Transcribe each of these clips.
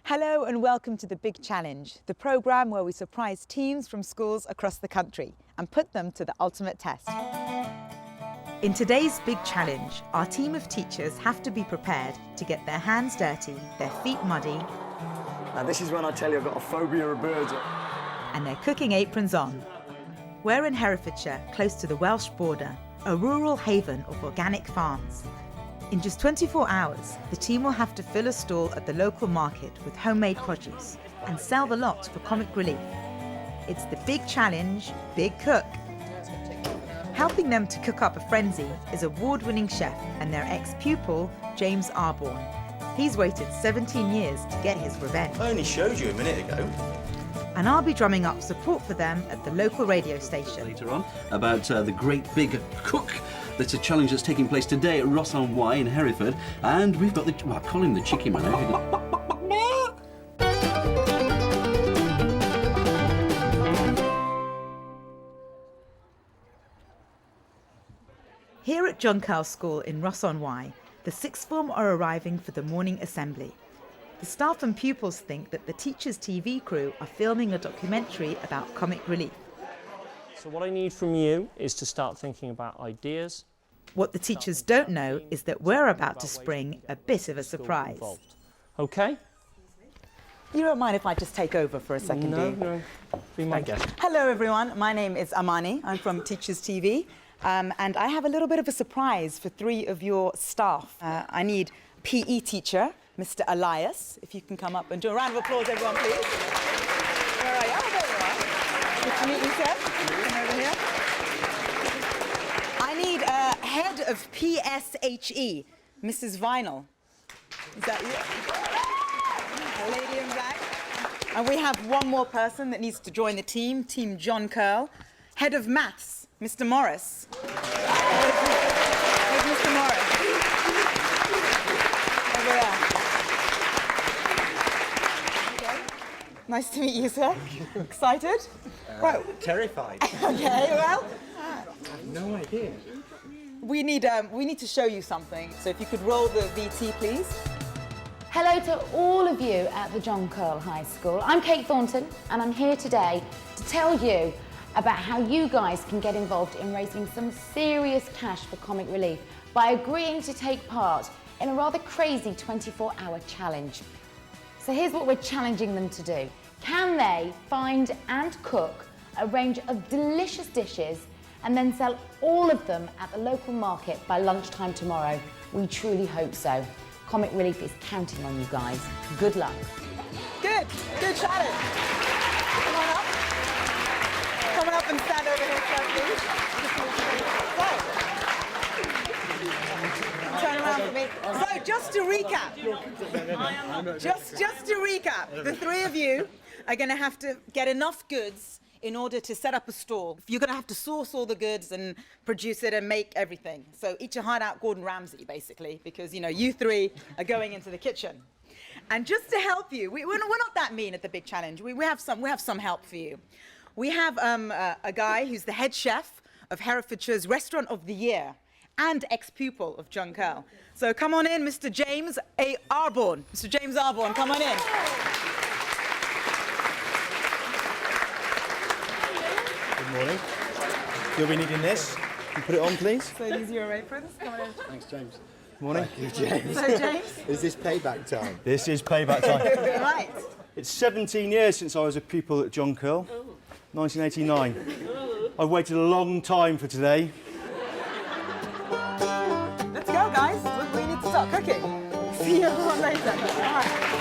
Hello and welcome to The Big Challenge, the programme where we surprise teams from schools across the country and put them to the ultimate test. In today's Big Challenge, our team of teachers have to be prepared to get their hands dirty, their feet muddy, Now this is when I tell you I've got a phobia of birds. and their cooking aprons on. We're in Herefordshire, close to the Welsh border, a rural haven of organic farms. In just 24 hours, the team will have to fill a stall at the local market with homemade produce and sell the lot for comic relief. It's the Big Challenge, Big Cook. Helping them to cook up a frenzy is award-winning chef and their ex-pupil, James Arborn. He's waited 17 years to get his revenge. I only showed you a minute ago. And I'll be drumming up support for them at the local radio station. Later on about the Great Big Cook. That's a challenge that's taking place today at Ross-on-Wye in Hereford. And we've got the, well, I call him the Chicky Man. Here at John Curl School in Ross-on-Wye, the sixth form are arriving for the morning assembly. The staff and pupils think that the teachers' TV crew are filming a documentary about comic relief. So what I need from you is to start thinking about ideas. What the teachers don't know is that we're about to spring a bit of a surprise. Okay? You don't mind if I just take over for a second, do you? No. Be my guest. Hello everyone, my name is Amani, I'm from Teachers TV, and I have a little bit of a surprise for three of your staff. I need PE teacher, Mr. Elias, if you can come up and do a round of applause everyone please. Where are you? Oh, there you are. Good to meet you, sir. Come over here. I need head of PSHE, Mrs. Vinyl. Is that you? Lady in black. And we have one more person that needs to join the team, Team John Curl. Head of Maths, Mr. Morris. Where's Mr. Morris? Over there. Okay. Nice to meet you, sir. Excited? Right. Terrified. Okay, well, No idea. we need to show you something. So if you could roll the VT, please. Hello to all of you at the John Curl High School. I'm Kate Thornton and I'm here today to tell you about how you guys can get involved in raising some serious cash for comic relief by agreeing to take part in a rather crazy 24-hour challenge. So here's what we're challenging them to do. Can they find and cook a range of delicious dishes and then sell all of them at the local market by lunchtime tomorrow? We truly hope so. Comic Relief is counting on you guys. Good luck. Good challenge. Come on up. Come on up and stand over here, sir, please. So, turn around for me. So, just to recap. Just to recap, the three of you are going to have to get enough goods in order to set up a stall. You're going to have to source all the goods and produce it and make everything. So each a hideout Gordon Ramsay, basically, because, you know, you three are going into the kitchen. And just to help you, we're not that mean at the Big Challenge. We have some help for you. We have a guy who's the head chef of Herefordshire's Restaurant of the Year and ex-pupil of John Curl. So come on in, Mr. James A. Arborn. Mr. James Arborn, come on in. Good morning. You'll be needing this. Can you put it on, please? So these are your aprons. Come on in. Thanks, James. Morning. Thank you, James. So James. Is this payback time? This is payback time. Right. It's 17 years since I was a pupil at John Curl. 1989. I've waited a long time for today. Let's go, guys. We need to start cooking. See you everyone later. All right.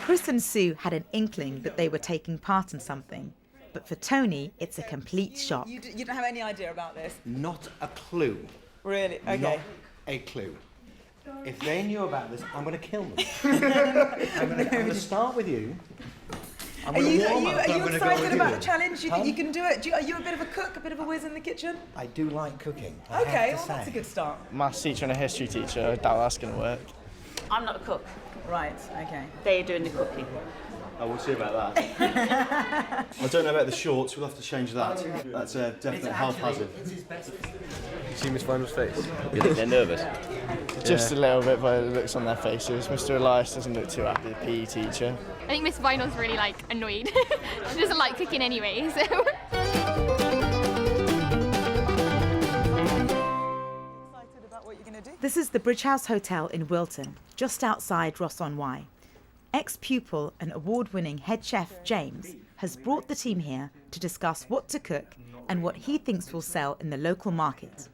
Chris and Sue had an inkling that they were taking part in something. But for Tony, it's a complete shock. You don't have any idea about this? Not a clue. Really? Okay. Not a clue. If they knew about this, I'm going to kill them. I'm going to start with you. I'm Are going you to warm up. I'm going to go excited with about you. the challenge? You think you can do it? Are you a bit of a cook, a bit of a whiz in the kitchen? I do like cooking. I Okay, have well to that's say. a good start. Maths teacher and a history teacher, I doubt that's going to work. I'm not a cook. Right, okay. They're doing the cooking. Oh, we'll see about that. I don't know about the shorts, we'll have to change that. That's a definite health hazard. You see Miss Final's face? You think they're nervous? Just a little bit by the looks on their faces. Mr. Elias doesn't look too happy, the PE teacher. I think Miss Vinyl's really annoyed. She doesn't like cooking anyway, so. This is the Bridge House Hotel in Wilton, just outside Ross-on-Wye. Ex-pupil and award-winning head chef James has brought the team here to discuss what to cook and what he thinks will sell in the local market.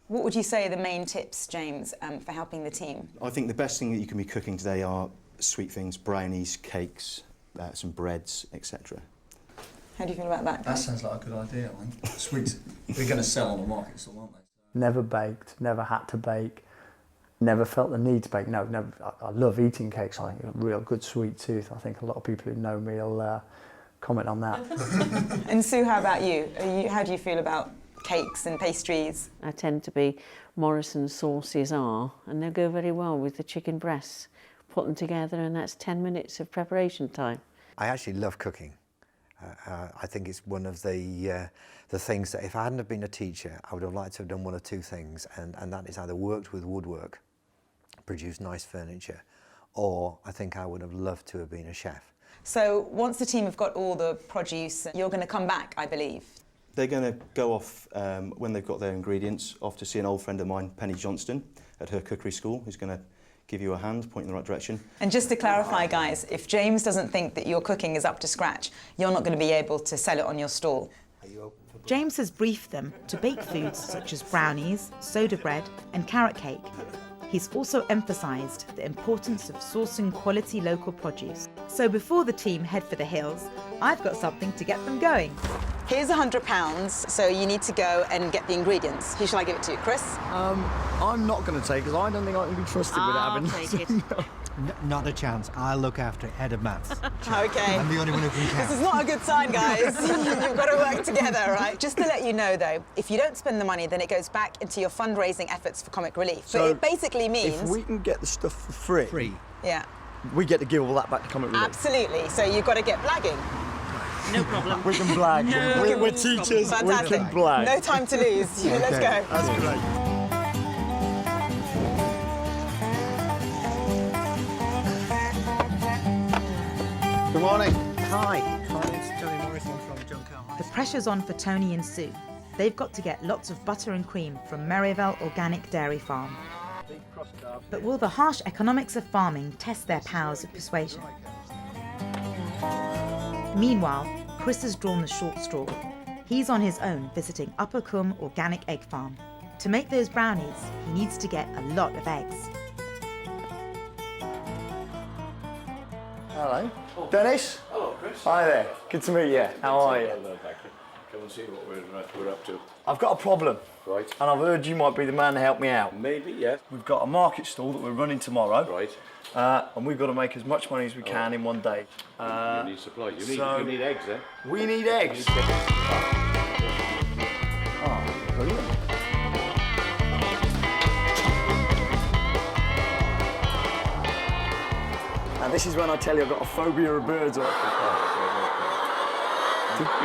What would you say are the main tips, James, for helping the team? I think the best thing that you can be cooking today are sweet things, brownies, cakes, some breads, etc. How do you feel about that? That sounds like a good idea, I think. Sweets, they're going to sell on the market still, aren't they? Never baked, never had to bake, never felt the need to bake. No, never. I love eating cakes. I think a real good sweet tooth. I think a lot of people who know me will comment on that. And Sue, how about you? How do you feel about cakes and pastries? I tend to be Morrison sauces are, and they go very well with the chicken breasts. Put them together and that's 10 minutes of preparation time. I actually love cooking. I think it's one of the things that if I hadn't have been a teacher, I would have liked to have done one or two things, and that is either worked with woodwork, produced nice furniture, or I think I would have loved to have been a chef. So once the team have got all the produce, you're going to come back, I believe. They're going to go off, when they've got their ingredients, off to see an old friend of mine, Penny Johnston, at her cookery school, who's going to give you a hand, point in the right direction. And just to clarify, guys, if James doesn't think that your cooking is up to scratch, you're not going to be able to sell it on your stall. James has briefed them to bake foods such as brownies, soda bread and carrot cake. He's also emphasised the importance of sourcing quality local produce. So before the team head for the hills, I've got something to get them going. Here's £100, so you need to go and get the ingredients. Who shall I give it to? Chris? I'm not going to take it, because I don't think I can be trusted with having take it. Not a chance. I'll look after it, head of maths. Okay. I'm the only one who can count. This is not a good sign, guys. You've got to work together, right? Just to let you know, though, if you don't spend the money, then it goes back into your fundraising efforts for Comic Relief. So but it basically means... if we can get the stuff for free, Yeah. we get to give all that back to Comic Relief. Absolutely. So you've got to get blagging. No problem. We can blag. We're teachers, Fantastic. we can blag. No time to lose. Let's go. That's great. Good morning. Hi, it's Tony Morrison from John Carl High The pressure's on for Tony and Sue. They've got to get lots of butter and cream from Merivale Organic Dairy Farm. But will the harsh economics of farming test their powers of persuasion? Meanwhile, Chris has drawn the short straw. He's on his own visiting Upper Combe Organic Egg Farm. To make those brownies, he needs to get a lot of eggs. Hello. Dennis? Hello, Chris. Hi there. Good to meet you. How are you? Well, thank you. Come and see what we're up to. I've got a problem. Right. And I've heard you might be the man to help me out. Maybe, yes. We've got a market stall that we're running tomorrow. Right. And we've got to make as much money as we can in one day. You need supply. You need eggs, eh? We need eggs. Oh, brilliant. And this is when I tell you I've got a phobia of birds. You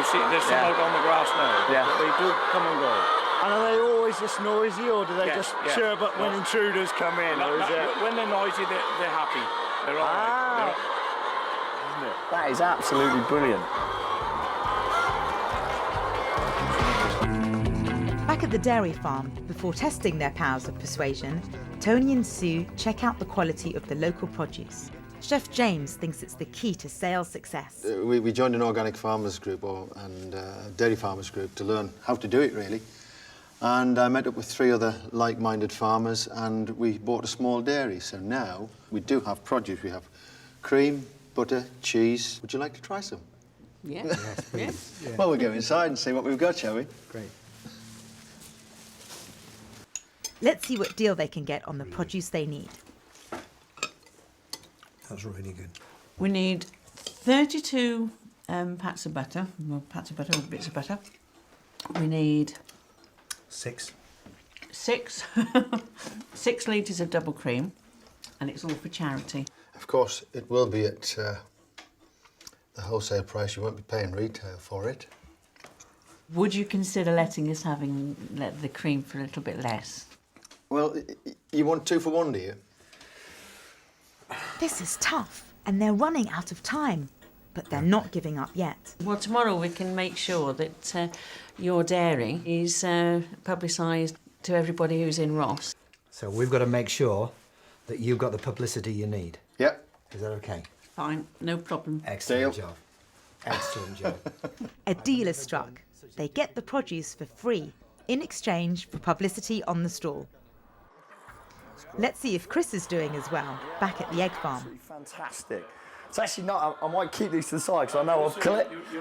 see, there's some out on the grass now. Yeah. They do come and go. And are they always this noisy, or do they just chirp up when intruders come in? Or is it... When they're noisy, they're happy. They're all right. Isn't it? That is absolutely brilliant. Back at the dairy farm, before testing their powers of persuasion, Tony and Sue check out the quality of the local produce. Chef James thinks it's the key to sales success. We joined an organic farmers group and dairy farmers group to learn how to do it, really. And I met up with 3 other like-minded farmers and we bought a small dairy. So now we do have produce. We have cream, butter, cheese. Would you like to try some? Yeah. Yes, please. Yeah. Well, we'll go inside and see what we've got, shall we? Great. Let's see what deal they can get on the produce they need. That's really good. We need 32 pats of butter, well, pats of butter or bits of butter. We need 6 6 litres of double cream, And it's all for charity. Of course, it will be at the wholesale price. You won't be paying retail for it. Would you consider letting us let the cream for a little bit less? Well, you want 2 for 1, do you? This is tough, and they're running out of time. But they're not giving up yet. Well, tomorrow we can make sure that your dairy is publicised to everybody who's in Ross. So we've got to make sure that you've got the publicity you need. Yep. Is that okay? Fine, no problem. Excellent job. Excellent job. A deal is struck. They get the produce for free in exchange for publicity on the stall. Let's see if Chris is doing as well back at the egg farm. Fantastic. It's actually not. I might keep these to the side because I know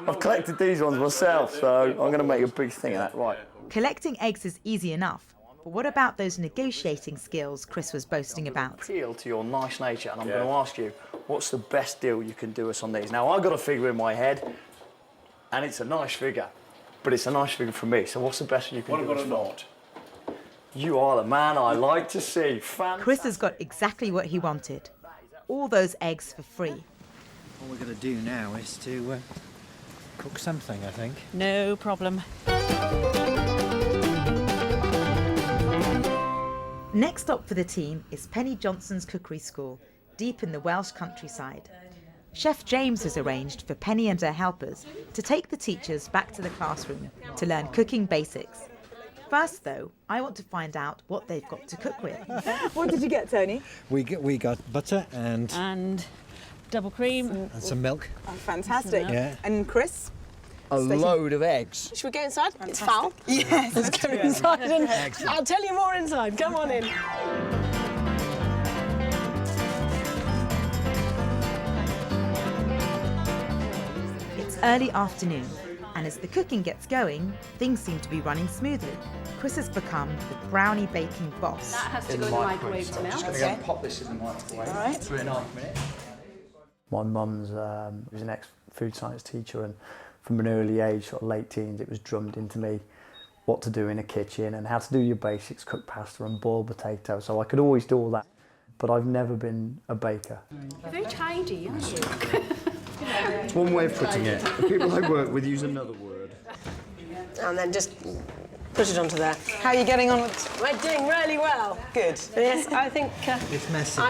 I've collected these ones myself, so I'm going to make a big thing of that. Right. Collecting eggs is easy enough, but what about those negotiating skills Chris was boasting about? Appeal to your nice nature, and I'm going to ask you, what's the best deal you can do us on these? Now, I've got a figure in my head, and it's a nice figure, but it's a nice figure for me. So, what's the best you can do? What about a knot? You are the man I like to see. Fantastic. Chris has got exactly what he wanted. All those eggs for free. What we're going to do now is to cook something, I think. No problem. Next up for the team is Penny Johnston's Cookery School, deep in the Welsh countryside. Chef James has arranged for Penny and her helpers to take the teachers back to the classroom to learn cooking basics. First, though, I want to find out what they've got to cook with. What did you get, Tony? We got butter and double cream. and some milk. Oh, fantastic. Yeah. And Chris? A load of eggs. Should we go inside? It's foul. Yes. Let's go inside and Excellent. I'll tell you more inside. Come on in. It's early afternoon, and as the cooking gets going, things seem to be running smoothly. Chris has become the brownie baking boss. That has to go in the microwave to melt. Just going to go and pop this in the microwave. All right. 3.5 minutes. My mum's was an ex-food science teacher, and from an early age, sort of late teens, it was drummed into me what to do in a kitchen and how to do your basics, cook pasta and boil potatoes. So I could always do all that, but I've never been a baker. You're very tidy, aren't you? It's one way of putting it. The people I work with use another word. And then just push it onto there. How are you getting on with... We're doing really well. Good. Yes, I think... It's messy.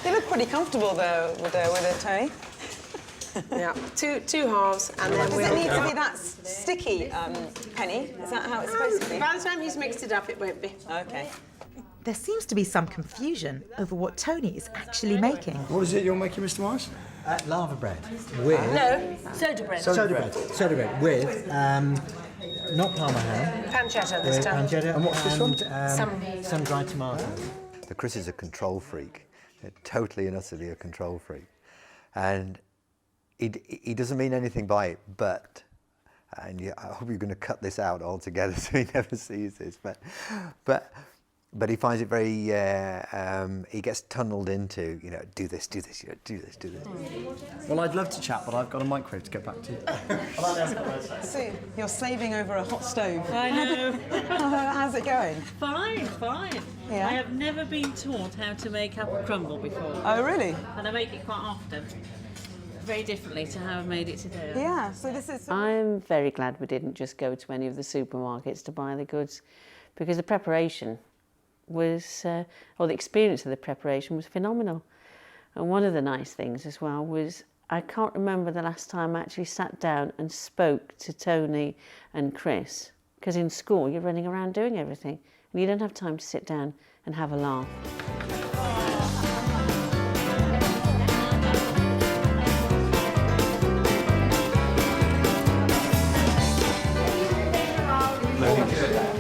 They look pretty comfortable, though, with it, Tony. Yeah, two halves, and then Does we'll... it need to be that sticky, Penny? Is that how it's supposed to be? By the time he's mixed it up, it won't be. OK. There seems to be some confusion over what Tony is actually making. What is it you're making, Mr. Morris? Lava bread with... No, soda bread. Soda bread with, not Parma ham. Pancetta this With time. pancetta. And what's this one? Some dried tomatoes. Chris is a control freak, totally and utterly a control freak. And he doesn't mean anything by it, but, and I hope you're going to cut this out altogether so he never sees this, but he finds it very, he gets tunneled into, do this, do this. Well, I'd love to chat, but I've got a microwave to get back to. So, you're slaving over a hot stove. I know. How's it going? Fine. Yeah. I have never been taught how to make apple crumble before. Oh, really? And I make it quite often. Very differently to how I've made it today. Yeah, so this is... I'm very glad we didn't just go to any of the supermarkets to buy the goods, because the preparation was, or the experience of the preparation was phenomenal. And one of the nice things as well was, I can't remember the last time I actually sat down and spoke to Tony and Chris, because in school you're running around doing everything and you don't have time to sit down and have a laugh.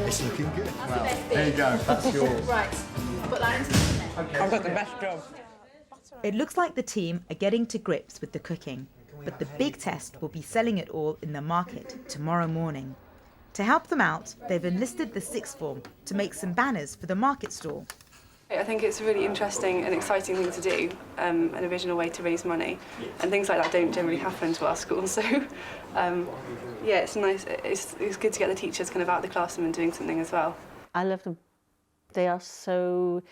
It's looking good. Well, there you go. That's yours. Right, put that into Okay. I've got the best job. It looks like the team are getting to grips with the cooking, but the big test will be selling it all in the market tomorrow morning. To help them out, they've enlisted the sixth form to make some banners for the market stall. I think it's a really interesting and exciting thing to do, an original way to raise money, and things like that don't generally happen to our school. So, yeah, it's nice. It's good to get the teachers kind of out of the classroom and doing something as well. I love them. They are so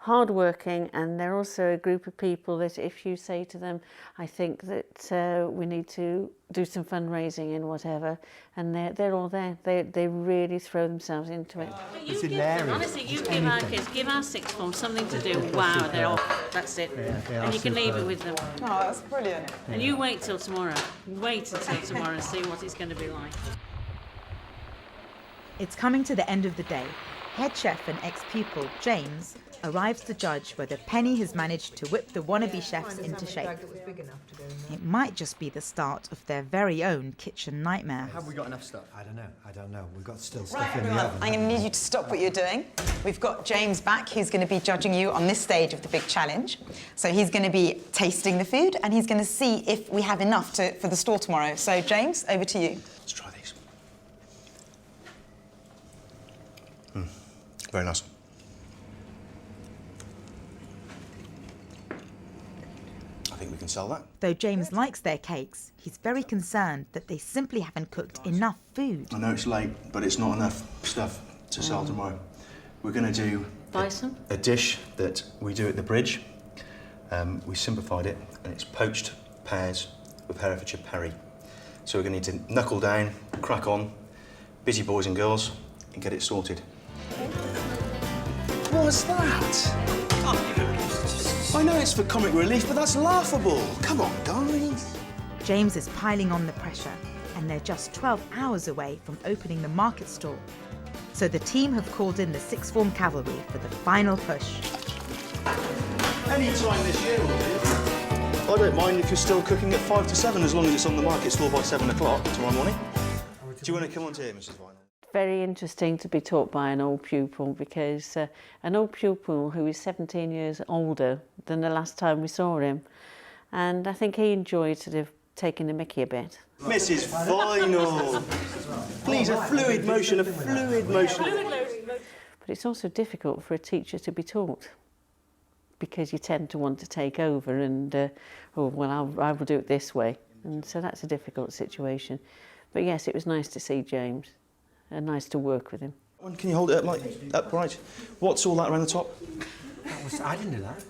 hardworking, and they're also a group of people that if you say to them, I think that we need to do some fundraising and whatever, and they're all there. They really throw themselves into it. You give them, honestly, you give our kids, give our sixth form something to do. Wow, they're off. That's it. And you can leave it with them. Oh, that's brilliant. And you wait till tomorrow. Wait until tomorrow and see what it's going to be like. It's coming to the end of the day. Head chef and ex-pupil, James, arrives to judge whether Penny has managed to whip the wannabe chefs into shape. It might just be the start of their very own kitchen nightmare. Have we got enough stuff? I don't know. We've got still stuff in the oven. I'm going to need you to stop what you're doing. We've got James back, who's going to be judging you on this stage of the big challenge. So he's going to be tasting the food, and he's going to see if we have enough for the store tomorrow. So, James, over to you. Let's try these. Very nice. I think we can sell that. Though James likes their cakes, he's very concerned that they simply haven't cooked enough food. I know it's late, but it's not enough stuff to sell tomorrow. We're going to do a dish that we do at the Bridge. We simplified it, and it's poached pears with Herefordshire perry. So we're going to need to knuckle down, crack on, busy boys and girls, and get it sorted. What's that? I know it's for comic relief, but that's laughable. Come on, guys. James is piling on the pressure, and they're just 12 hours away from opening the market stall. So the team have called in the sixth form cavalry for the final push. Any time this year will do. I don't mind if you're still cooking at 5 to 7, as long as it's on the market stall by 7 o'clock tomorrow morning. Do you want to come on to here, Mrs. Vinal? Very interesting to be taught by an old pupil, because an old pupil who is 17 years older than the last time we saw him, and I think he enjoyed sort of taking the mickey a bit. Mrs. Vinal, please, a fluid motion, a fluid motion. But it's also difficult for a teacher to be taught, because you tend to want to take over and, oh, well, I will do it this way. And so that's a difficult situation. But yes, it was nice to see James. And nice to work with him. Can you hold it up like upright? What's all that around the top? I didn't do that.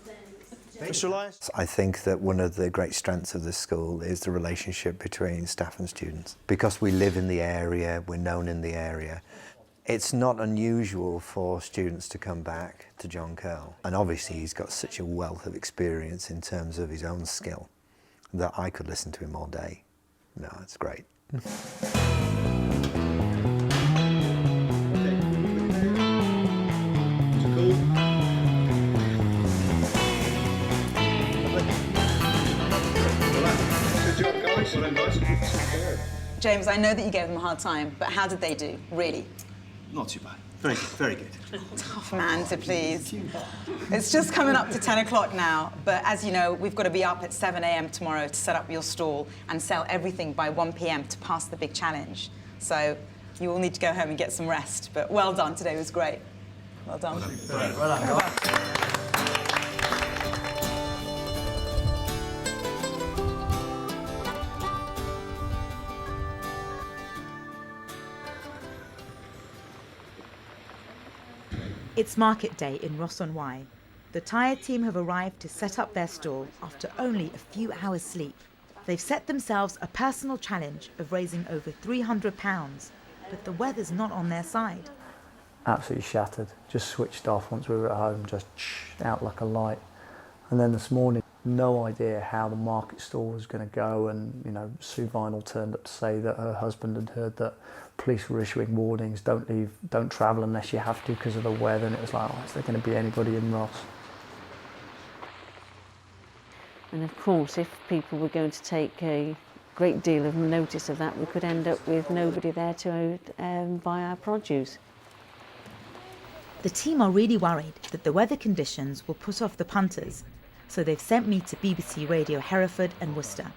Mr. Elias? I think that one of the great strengths of the school is the relationship between staff and students. Because we live in the area, we're known in the area, it's not unusual for students to come back to John Curl. And obviously he's got such a wealth of experience in terms of his own skill that I could listen to him all day. No, it's great. James, I know that you gave them a hard time, but how did they do, really? Not too bad. Very good, very good. Tough man to please. It's just coming up to 10 o'clock now, but as you know, we've got to be up at 7 a.m. tomorrow to set up your stall and sell everything by 1 p.m. to pass the big challenge. So you all need to go home and get some rest, but well done, today was great. Well done. Well done. It's market day in Ross-on-Wye. The tired team have arrived to set up their stall after only a few hours sleep. They've set themselves a personal challenge of raising over £300, but the weather's not on their side. Absolutely shattered, just switched off once we were at home, just out like a light. And then this morning, no idea how the market stall was going to go, and you know, Sue Vinal turned up to say that her husband had heard that police were issuing warnings, don't leave, don't travel unless you have to because of the weather, and it was like, oh, is there going to be anybody in Ross? And of course, if people were going to take a great deal of notice of that, we could end up with nobody there to buy our produce. The team are really worried that the weather conditions will put off the punters, so they've sent me to BBC Radio Hereford and Worcester.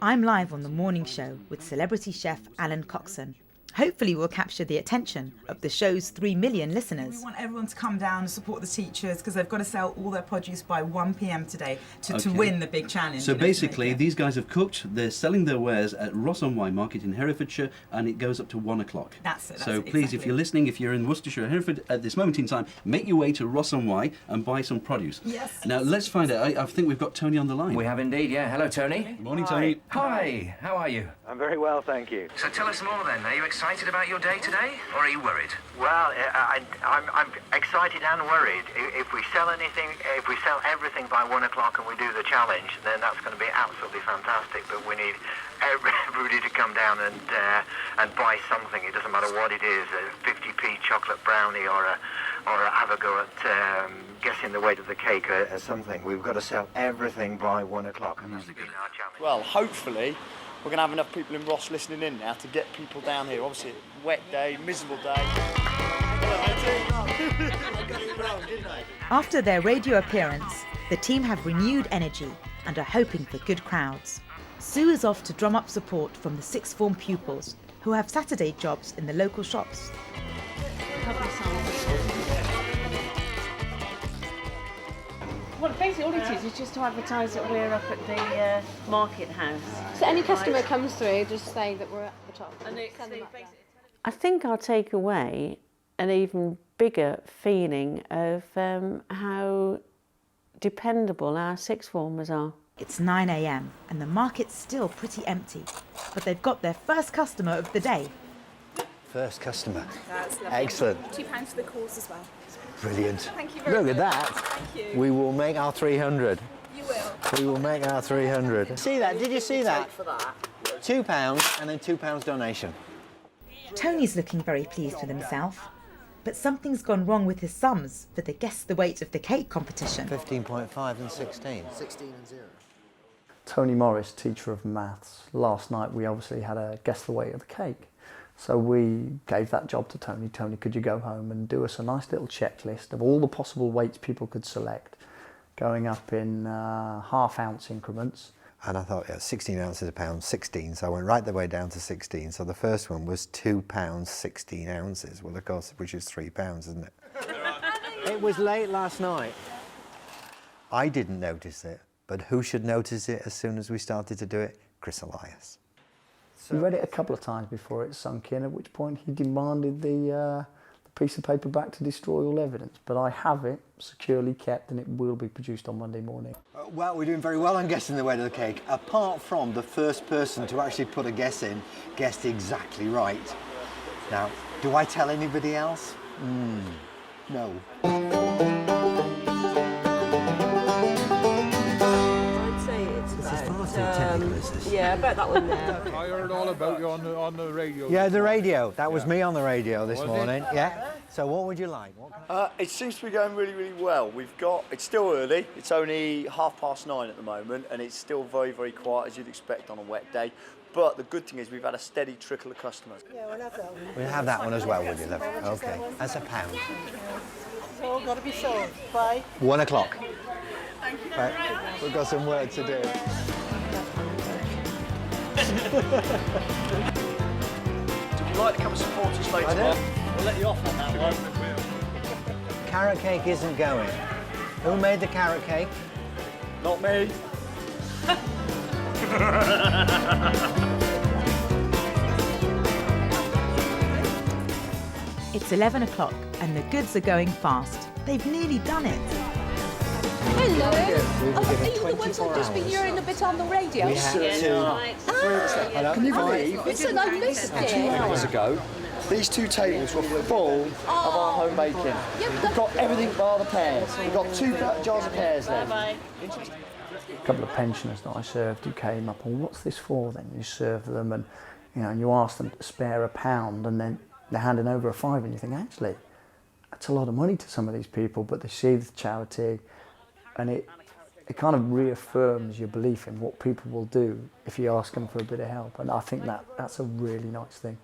I'm live on the morning show with celebrity chef Alan Coxon, Hopefully we'll capture the attention of the show's 3 million We listeners. want everyone to come down and support the teachers because they've got to sell all their produce by 1 p.m. today to Okay. win the big challenge. So you know, to basically, make it. these guys have cooked, they're selling their wares at Ross-on-Wye Market in Herefordshire, and it goes up to 1 o'clock. That's it, So that's it, please, exactly. if you're listening, if you're in Worcestershire or Hereford at this moment in time, make your way to Ross-on-Wye and buy some produce. Yes. Now, let's find out. I think we've got Tony on the line. We have indeed, yeah. Hello, Tony. Morning, Tony. Hi, how are you? I'm very well, thank you. So tell us more then. Are you excited about your day today, or are you worried? Well, I'm excited and worried. If we sell anything, if we sell everything by 1 o'clock and we do the challenge, then that's going to be absolutely fantastic. But we need everybody to come down and buy something. It doesn't matter what it is, a 50p chocolate brownie or have a go at guessing the weight of the cake or something. We've got to sell everything by 1 o'clock, and that's our challenge. Well, hopefully we're going to have enough people in Ross listening in now to get people down here. Obviously, wet day, miserable day. I got it wrong, didn't I? After their radio appearance, the team have renewed energy and are hoping for good crowds. Sue is off to drum up support from the sixth form pupils who have Saturday jobs in the local shops. Well, basically all it is just to advertise that we're up at the market house. So any customer comes through, just say that we're at the top. And send them up there. I think I'll take away an even bigger feeling of how dependable our sixth formers are. It's 9 a.m. and the market's still pretty empty, but they've got their first customer of the day. First customer. That's lovely. Excellent. £2 for the course as well. Brilliant. Thank you very Look much. at that. Thank you. We will make our 300. You will. We will make our 300. See that? Did you see that? £2 and then £2 donation. Tony's looking very pleased with himself, but something's gone wrong with his sums for the Guess the Weight of the Cake competition. 15.5 and 16. 16 and 0. Tony Morris, teacher of maths. Last night we obviously had a guess the weight of the cake. So we gave that job to Tony. Tony, could you go home and do us a nice little checklist of all the possible weights people could select, going up in half-ounce increments. And I thought, yeah, 16 ounces a pound, 16. So I went right the way down to 16. So the first one was £2, 16 ounces. Well, of course, which is £3, isn't it? It was late last night. I didn't notice it, but who should notice it as soon as we started to do it? Chris Elias. We read it a couple of times before it sunk in, at which point he demanded the piece of paper back to destroy all evidence. But I have it securely kept and it will be produced on Monday morning. Well, we're doing very well on guessing the weight of the cake, apart from the first person to actually put a guess in guessed exactly right. Now, do I tell anybody else? No. I'd say it's about, yeah, about that one there. I heard all about you on the radio. Yeah, the radio. That was me on the radio this morning. Yeah. So what would you like? It seems to be going really, really well. It's still early. It's only 9:30 at the moment, and it's still very, very quiet, as you'd expect on a wet day. But the good thing is we've had a steady trickle of customers. Yeah, we'll have that one. We'll have that one as well, would you, love? Okay. That's £1. It's all got to be sold by 1 o'clock. Right. We've got some work to do. Would you like to come and support us later on? We'll let you off on that one. Carrot cake isn't going. Who made the carrot cake? Not me. It's 11 o'clock and the goods are going fast. They've nearly done it. Hello. We've Are given you the ones who've just been 24 hearing a bit on the radio? We had to. Can you believe? Listen, I missed it. 2 hours ago, these two tables were full of our home baking. We've got everything bar the pears. We've got 2 jars of pears there. A couple of pensioners that I served who came up, well, what's this for then? You serve them and and you ask them to spare £1 and then they're handing over £5 and you think, actually, that's a lot of money to some of these people, but they see the charity and it kind of reaffirms your belief in what people will do if you ask them for a bit of help. And I think that's a really nice thing.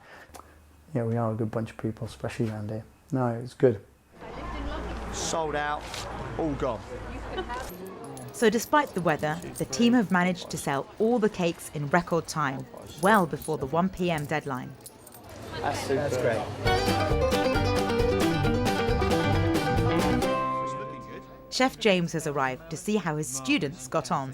Yeah, we are a good bunch of people, especially around here. No, it's good. Sold out, all gone. So despite the weather, the team have managed to sell all the cakes in record time, well before the 1 p.m. deadline. That's super. That's great. Chef James has arrived to see how his students got on.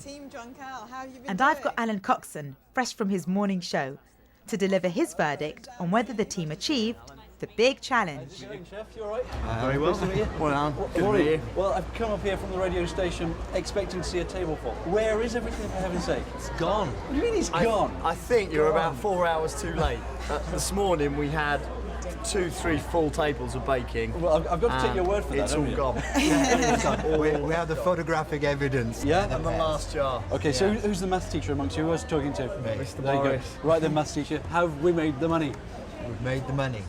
And I've got Alan Coxon, fresh from his morning show, to deliver his verdict on whether the team achieved the big challenge. Chef, you all right? Very well. Nice to meet you. Well, Alan, good to Morning. meet you. Well, I've come up here from the radio station expecting to see a table full. Where is everything, for heaven's sake? It's gone. What do you mean it's gone? I think you're about 4 hours too late. This morning we had 2, 3 full tables of baking. Well, I've got to take your word for that. It's all haven't you? gone. We have the photographic evidence. Yeah? And the last jar. Okay, so who's the maths teacher amongst you? Who I was talking to? Me. Mr. There you go. Morris. Right then, maths teacher. How have we made the money? We've made the money.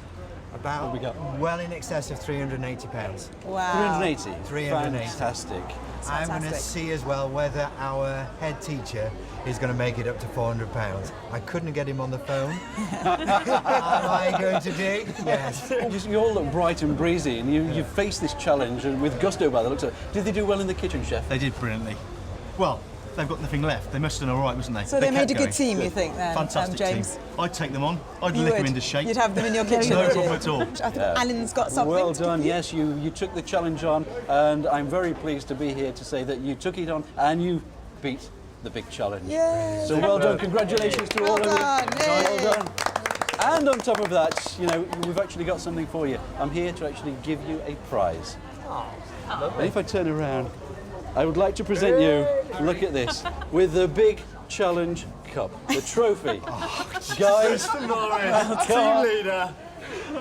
About What have we got? well in excess of £380. Wow. 380. 380. Fantastic. I'm going to see as well whether our head teacher is going to make it up to £400. I couldn't get him on the phone. Am I going to do? Yes. You all look bright and breezy, and you faced this challenge and with gusto by the looks of it. Did they do well in the kitchen, chef? They did brilliantly. Well, they've got nothing left. They must have done all right, mustn't they? So they made kept a good going. team, you think, then, Fantastic James? team. I'd take them on. I'd You lick them would. into shape. You'd have them in your kitchen, No would you? problem at all. I think Alan's got something Well to done. give you. Yes, you took the challenge on, and I'm very pleased to be here to say that you took it on and you beat the big challenge. Yay. So well done. Congratulations to all of you. Well done. And on top of that, you know, we've actually got something for you. I'm here to actually give you a prize. And if I turn around, I would like to present you, look at this, with the big challenge cup, the trophy. Guys, come on. leader.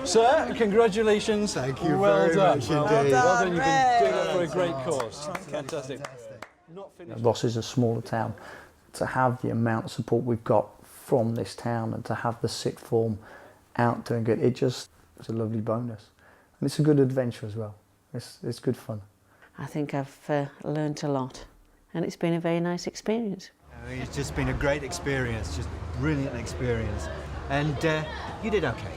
Sir, congratulations. Thank you well very done. much Well indeed. done. You can do that for a great cause. Fantastic. Ross is a smaller town. To have the amount of support we've got from this town and to have the sixth form out doing good, it's a lovely bonus. And it's a good adventure as well. It's good fun. I think I've learnt a lot, and it's been a very nice experience. It's just been a great experience, just brilliant experience. And you did okay.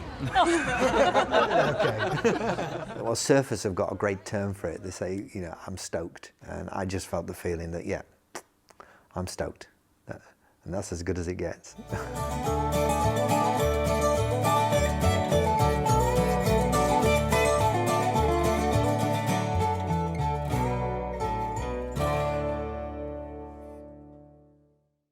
Well, surfers have got a great term for it. They say, you know, I'm stoked. And I just felt the feeling that, yeah, I'm stoked. And that's as good as it gets.